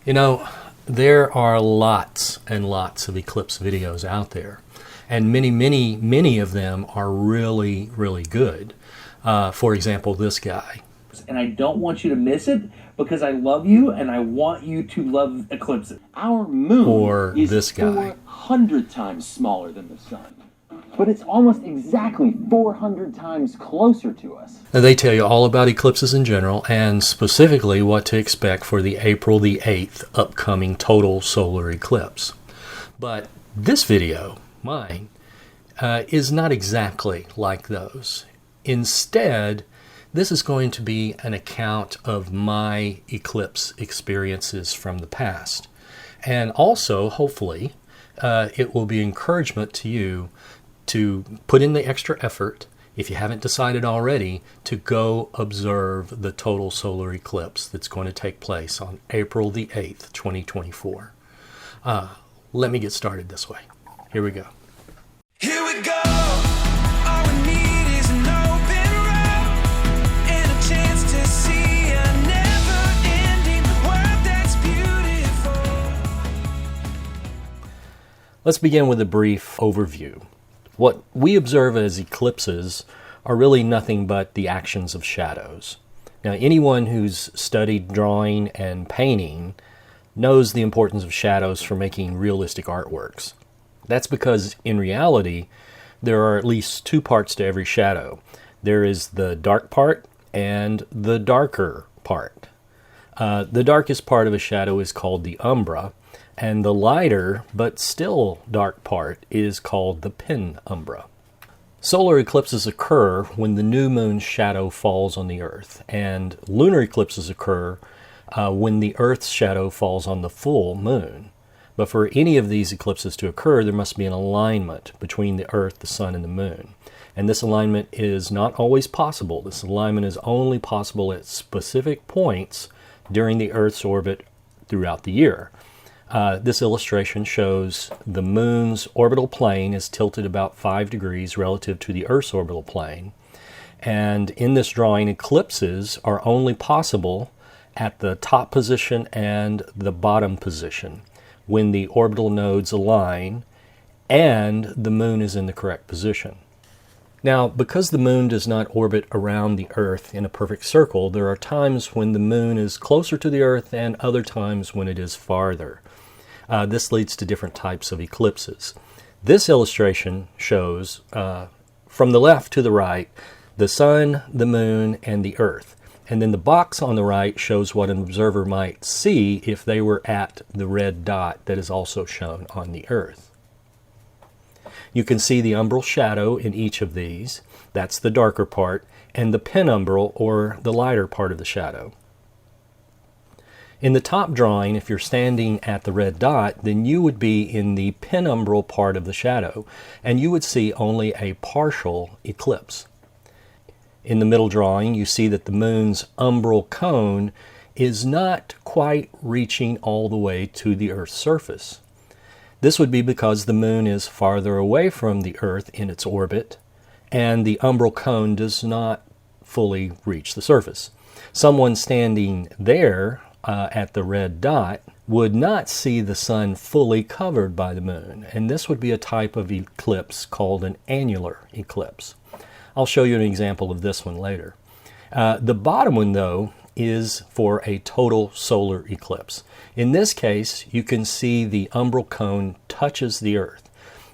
You know, there are lots and lots of eclipse videos out there, and many of them are really, really good. For example, this guy. And I don't want you to miss it because I love you and I want you to love eclipses. Our moon Or is this guy. 400 times smaller than the sun, but it's almost exactly 400 times closer to us. Now, they tell you all about eclipses in general and specifically what to expect for the April the 8th upcoming total solar eclipse. But this video, mine, is not exactly like those. Instead, this is going to be an account of my eclipse experiences from the past. And also, hopefully, it will be encouragement to you to put in the extra effort, if you haven't decided already, to go observe the total solar eclipse that's going to take place on April the 8th, 2024. Let me get started this way. Here we go. Here we go. All we need is an open road and a chance to see a never-ending world that's beautiful. Let's begin with a brief overview. What we observe as eclipses are really nothing but the actions of shadows. Now, anyone who's studied drawing and painting knows the importance of shadows for making realistic artworks. That's because, in reality, there are at least two parts to every shadow. There is the dark part and the darker part. The darkest part of a shadow is called the umbra, and the lighter but still dark part is called the penumbra. Solar eclipses occur when the new moon's shadow falls on the Earth, and lunar eclipses occur when the Earth's shadow falls on the full moon. But for any of these eclipses to occur, there must be an alignment between the Earth, the Sun, and the Moon. And this alignment is not always possible. This alignment is only possible at specific points during the Earth's orbit throughout the year. This illustration shows the Moon's orbital plane is tilted about 5 degrees relative to the Earth's orbital plane. And in this drawing, eclipses are only possible at the top position and the bottom position, when the orbital nodes align and the moon is in the correct position. Now, because the moon does not orbit around the Earth in a perfect circle, there are times when the moon is closer to the Earth and other times when it is farther. This leads to different types of eclipses. This illustration shows, from the left to the right, the sun, the moon, and the Earth. And then the box on the right shows what an observer might see if they were at the red dot that is also shown on the Earth. You can see the umbral shadow in each of these. That's the darker part, and the penumbral, or the lighter part of the shadow. In the top drawing, if you're standing at the red dot, then you would be in the penumbral part of the shadow, and you would see only a partial eclipse. In the middle drawing, you see that the moon's umbral cone is not quite reaching all the way to the Earth's surface. This would be because the moon is farther away from the Earth in its orbit, and the umbral cone does not fully reach the surface. Someone standing there at the red dot would not see the sun fully covered by the moon, and this would be a type of eclipse called an annular eclipse. I'll show you an example of this one later. The bottom one, though, is for a total solar eclipse. In this case, you can see the umbral cone touches the Earth.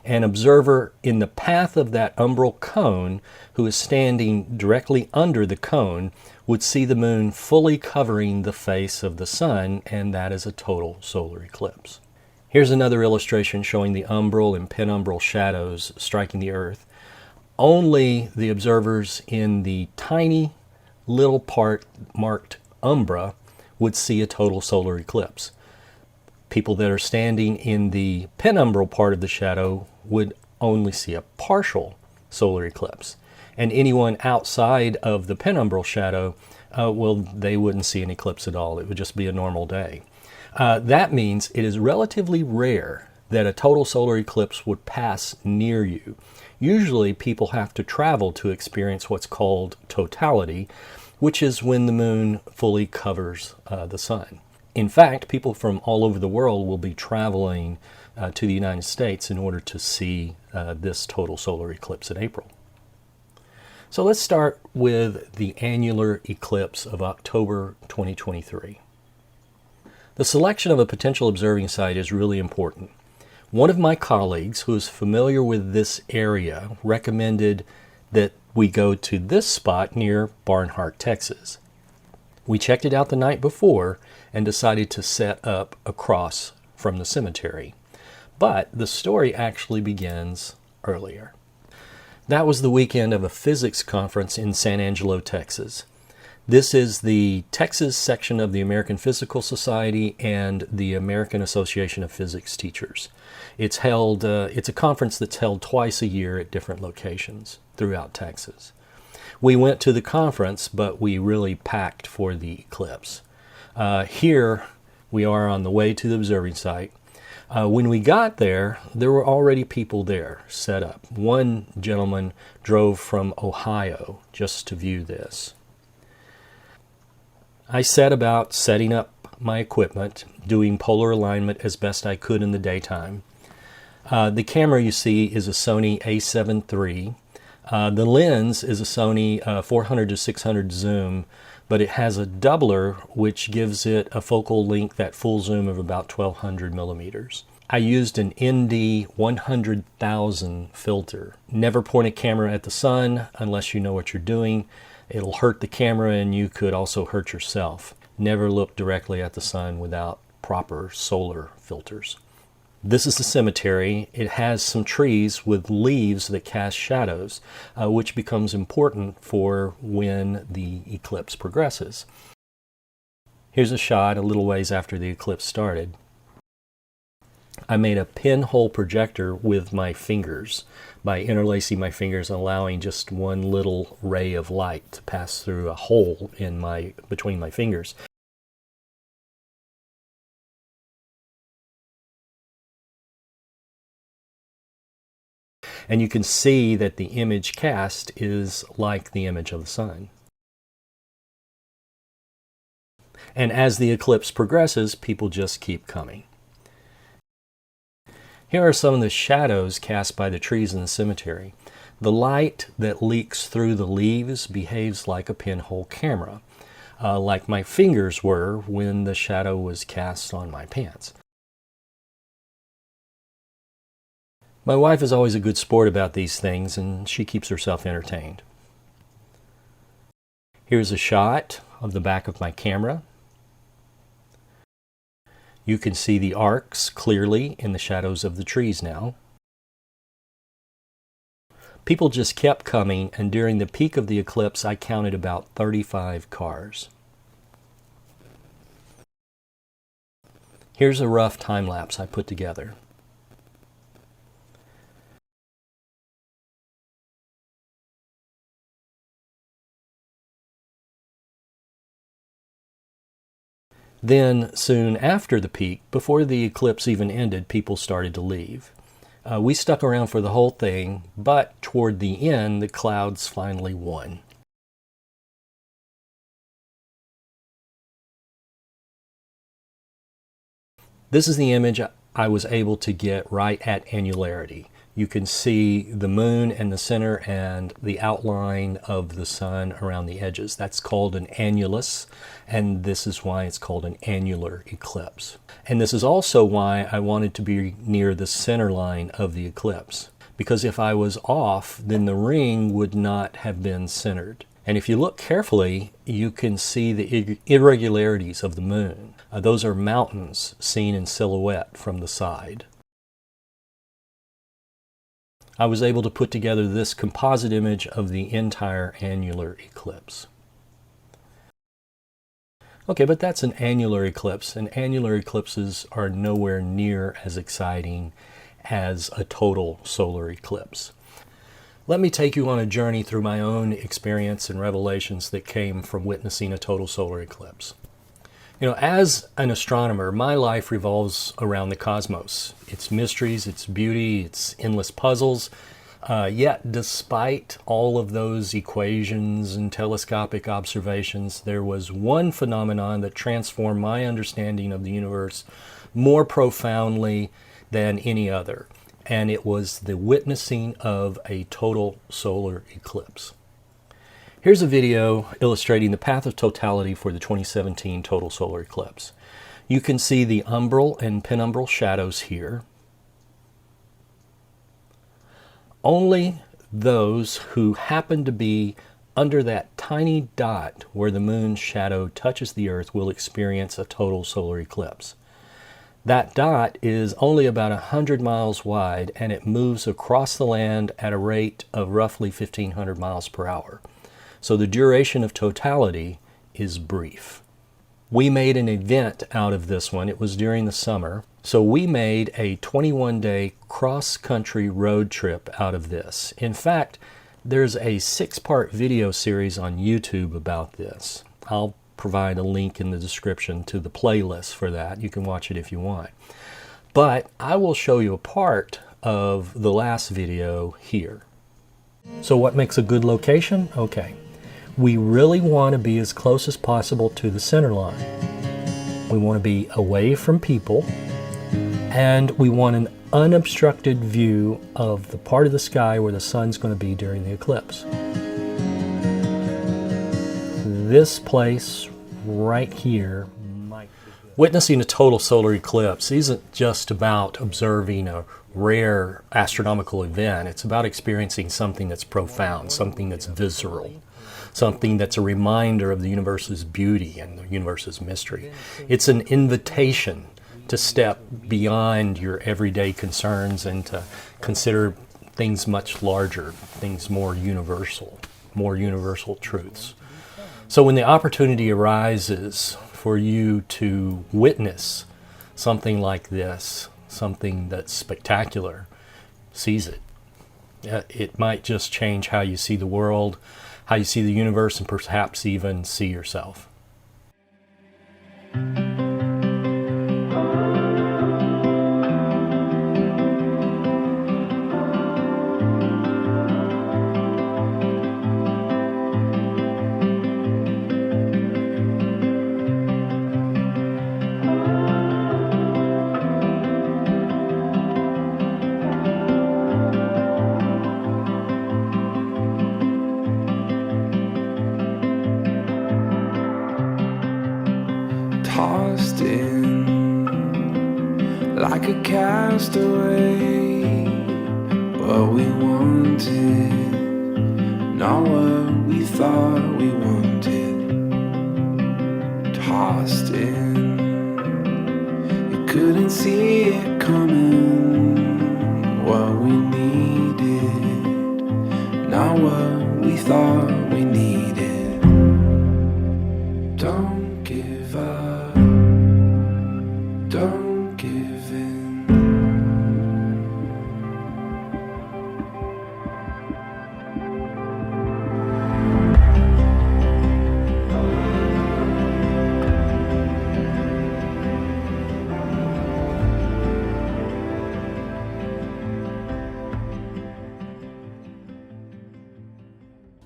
An observer in the path of that umbral cone, who is standing directly under the cone, would see the moon fully covering the face of the sun, and that is a total solar eclipse. Here's another illustration showing the umbral and penumbral shadows striking the Earth. Only the observers in the tiny little part marked umbra would see a total solar eclipse. People that are standing in the penumbral part of the shadow would only see a partial solar eclipse. And anyone outside of the penumbral shadow, they wouldn't see an eclipse at all. It would just be a normal day. That means it is relatively rare that a total solar eclipse would pass near you. Usually people have to travel to experience what's called totality, which is when the moon fully covers the sun. In fact, people from all over the world will be traveling to the United States in order to see this total solar eclipse in April. So let's start with the annular eclipse of October 2023. The selection of a potential observing site is really important. One of my colleagues who is familiar with this area recommended that we go to this spot near Barnhart, Texas. We checked it out the night before and decided to set up across from the cemetery. But the story actually begins earlier. That was the weekend of a physics conference in San Angelo, Texas. This is the Texas section of the American Physical Society and the American Association of Physics Teachers. It's a conference that's held twice a year at different locations throughout Texas. We went to the conference, but we really packed for the eclipse. Here we are on the way to the observing site. When we got there, there were already people there set up. One gentleman drove from Ohio just to view this. I set about setting up my equipment, doing polar alignment as best I could in the daytime. The camera you see is a Sony a7 III. The lens is a Sony 400 to 600 zoom, but it has a doubler which gives it a focal length at full zoom of about 1200 millimeters. I used an ND 100,000 filter. Never point a camera at the sun unless you know what you're doing. It'll hurt the camera and you could also hurt yourself. Never look directly at the sun without proper solar filters. This is the cemetery. It has some trees with leaves that cast shadows, which becomes important for when the eclipse progresses. Here's a shot a little ways after the eclipse started. I made a pinhole projector with my fingers by interlacing my fingers and allowing just one little ray of light to pass through a hole in between my fingers. And you can see that the image cast is like the image of the sun. And as the eclipse progresses, people just keep coming. Here are some of the shadows cast by the trees in the cemetery. The light that leaks through the leaves behaves like a pinhole camera, like my fingers were when the shadow was cast on my pants. My wife is always a good sport about these things, and she keeps herself entertained. Here's a shot of the back of my camera. You can see the arcs clearly in the shadows of the trees now. People just kept coming, and during the peak of the eclipse, I counted about 35 cars. Here's a rough time lapse I put together. Then, soon after the peak, before the eclipse even ended, people started to leave. We stuck around for the whole thing, but toward the end, the clouds finally won. This is the image I was able to get right at annularity. You can see the moon in the center and the outline of the sun around the edges. That's called an annulus, and this is why it's called an annular eclipse. And this is also why I wanted to be near the center line of the eclipse, because if I was off, then the ring would not have been centered. And if you look carefully, you can see the irregularities of the moon. Those are mountains seen in silhouette from the side. I was able to put together this composite image of the entire annular eclipse. Okay, but that's an annular eclipse, and annular eclipses are nowhere near as exciting as a total solar eclipse. Let me take you on a journey through my own experience and revelations that came from witnessing a total solar eclipse. You know, as an astronomer, my life revolves around the cosmos, its mysteries, its beauty, its endless puzzles. Yet, despite all of those equations and telescopic observations, there was one phenomenon that transformed my understanding of the universe more profoundly than any other, and it was the witnessing of a total solar eclipse. Here's a video illustrating the path of totality for the 2017 total solar eclipse. You can see the umbral and penumbral shadows here. Only those who happen to be under that tiny dot where the moon's shadow touches the Earth will experience a total solar eclipse. That dot is only about 100 miles wide, and it moves across the land at a rate of roughly 1,500 miles per hour. So the duration of totality is brief. We made an event out of this one. It was during the summer. So we made a 21-day cross-country road trip out of this. In fact, there's a 6-part video series on YouTube about this. I'll provide a link in the description to the playlist for that. You can watch it if you want. But I will show you a part of the last video here. So what makes a good location? Okay. We really want to be as close as possible to the center line. We want to be away from people, and we want an unobstructed view of the part of the sky where the sun's going to be during the eclipse. This place right here might be good. Witnessing a total solar eclipse isn't just about observing a rare astronomical event. It's about experiencing something that's profound, something that's visceral, something that's a reminder of the universe's beauty and the universe's mystery. It's an invitation to step beyond your everyday concerns and to consider things much larger, things more universal truths. So when the opportunity arises for you to witness something like this, something that's spectacular, seize it. It might just change how you see the world, how you see the universe, and perhaps even see yourself. Tossed in like a castaway, what we wanted, not what we thought we wanted. Tossed in, you couldn't see it coming, what we needed, not what we thought we needed. Don't give up, don't give in.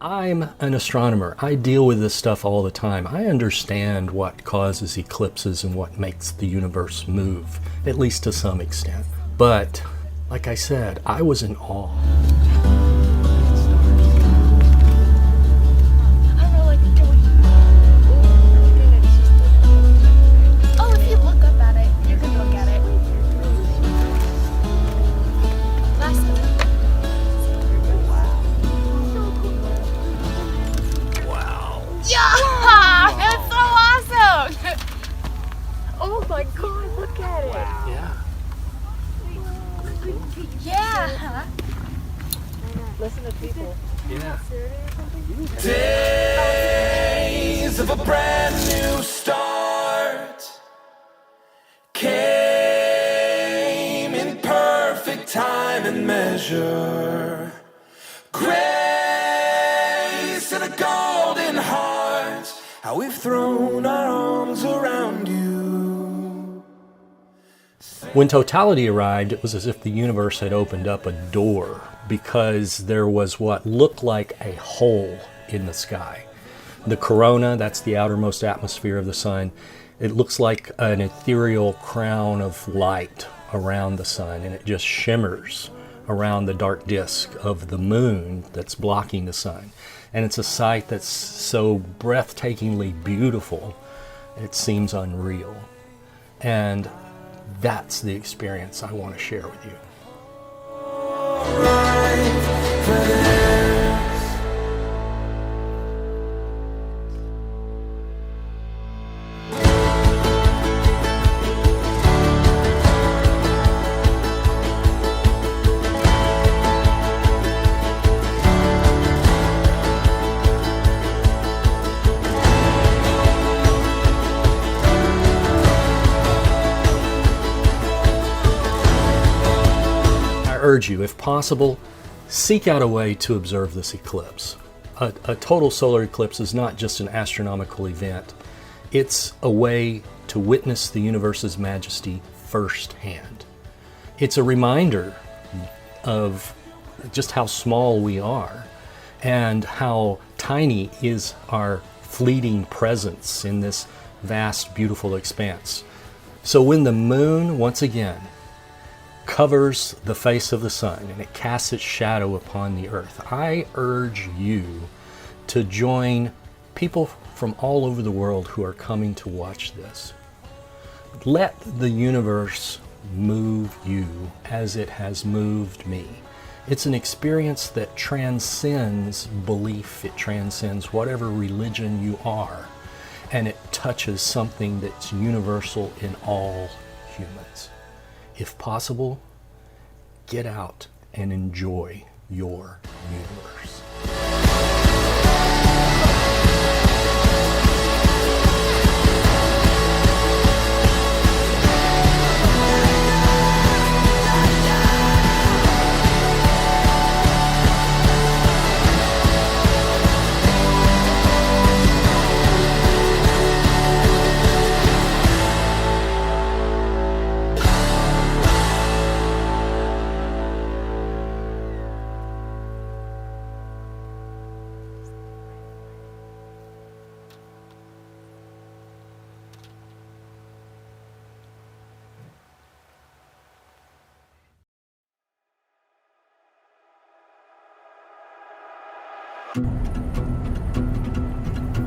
I'm an astronomer. I deal with this stuff all the time. I understand what causes eclipses and what makes the universe move, at least to some extent. But, like I said, I was in awe. Oh, if you look up at it, you can look at it. Last Yeah! That's so awesome! Oh my god, look at it! Yeah. Yeah! Listen to people. Yeah. Days of a brand new start came in perfect time and measure. Grace and a golden heart, how we've thrown our arms around you. When totality arrived, it was as if the universe had opened up a door because there was what looked like a hole in the sky. The corona, that's the outermost atmosphere of the sun, it looks like an ethereal crown of light around the sun, and it just shimmers around the dark disk of the moon that's blocking the sun. And it's a sight that's so breathtakingly beautiful, it seems unreal. And that's the experience I want to share with you. I urge you, if possible, seek out a way to observe this eclipse. A total solar eclipse is not just an astronomical event. It's a way to witness the universe's majesty firsthand. It's a reminder of just how small we are and how tiny is our fleeting presence in this vast, beautiful expanse. So when the moon, once again, covers the face of the sun and it casts its shadow upon the earth, I urge you to join people from all over the world who are coming to watch this. Let the universe move you as it has moved me. It's an experience that transcends belief, it transcends whatever religion you are, and it touches something that's universal in all humans. If possible, get out and enjoy your universe.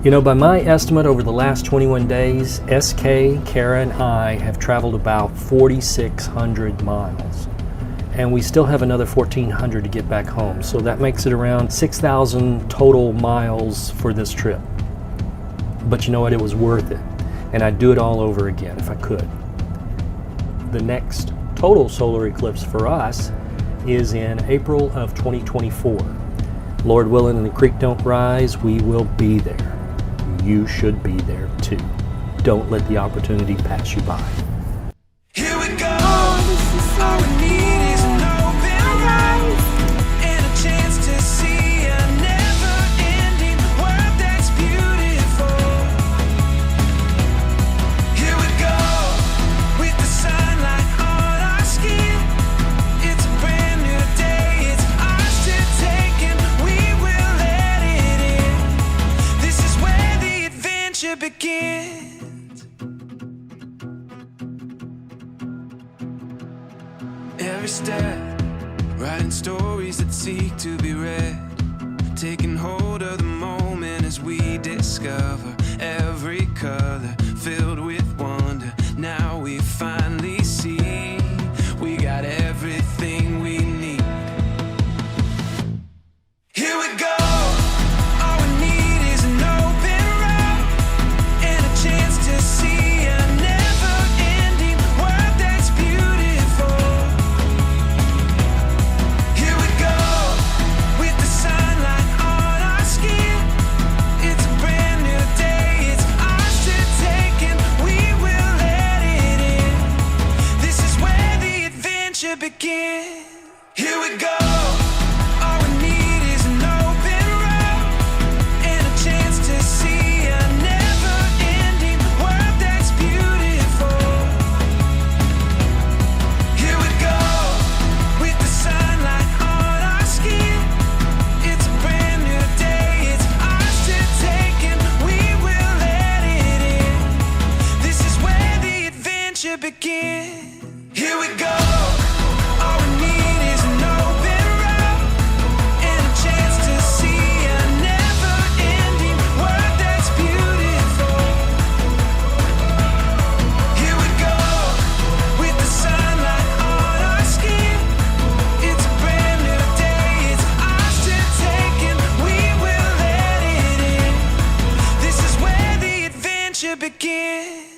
You know, by my estimate, over the last 21 days, SK, Kara, and I have traveled about 4,600 miles. And we still have another 1,400 to get back home. So that makes it around 6,000 total miles for this trip. But you know what? It was worth it. And I'd do it all over again if I could. The next total solar eclipse for us is in April of 2024. Lord willing and the creek don't rise, we will be there. You should be there too. Don't let the opportunity pass you by. Here we go. All we need is an open road and a chance to see a never-ending world that's beautiful. Here we go, with the sunlight on our skin. It's a brand new day. It's ours to take, and we will let it in. This is where the adventure begins. Every step, writing stories that seek to be read, taking hold of the moment as we discover every color filled with wonder. Now we finally see we got everything we need. Here we go. All we need is an open road and a chance to see a never-ending world that's beautiful. Here we go, with the sunlight on our skin. It's a brand new day. It's ours to take, and we will let it in. This is where the adventure begins. Here we go. All we need is an open road and a chance to see a never-ending world that's beautiful. Here we go, with the sunlight on our begin. Here we go. All we need is an open road and a chance to see a never-ending world that's beautiful. Here we go with the sunlight on our skin. It's a brand new day. It's ours to take and we will let it in. This is where the adventure begins.